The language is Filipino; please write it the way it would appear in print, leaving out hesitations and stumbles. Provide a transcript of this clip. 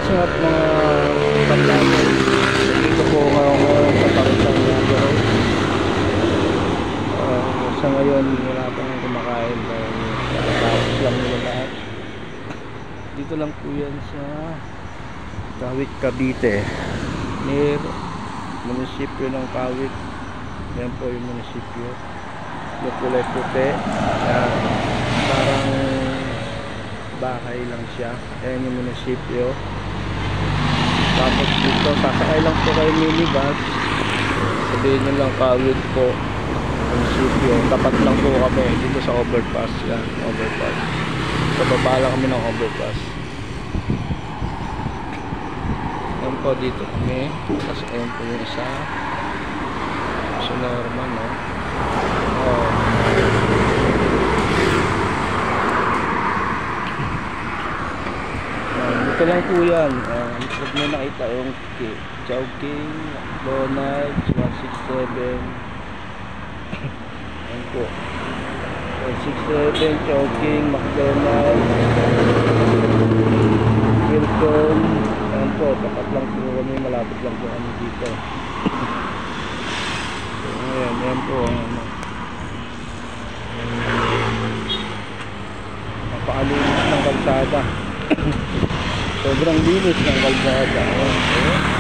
what's up mga kaplangan? Dito po ngayon sa Paritang Niagara Road. Sa ngayon wala pang kumakain dahil nakatapos lang nila lahat. Dito lang po yan sa Kawit, Cavite, near munisipyo ng Kawit. Yan po yung munisipyo, yung kulay puti. Yan, parang bahay lang siya. Ayan yung munisipyo. Tapos dito sasakay lang po kayo minibus, sabihin nyo lang Kawit po munisipyo. Tapat lang po kami dito sa overpass. Yan, overpass. So baba lang kami ng overpass. Yan po, dito kami. Tapos ayan po yung isa. So normal, no? Oh. Dito lang po yan. Huwag nyo nakita yung Chowking, McDonald's, 167. Ayan po, 167, Chowking, McDonald's, Hilton. Ayan po, tapat lang po kami, malapit lang po kami dito. So ayan po ang napakalinis ng kalsada. Sobrang linis ng kalsada. Ayan.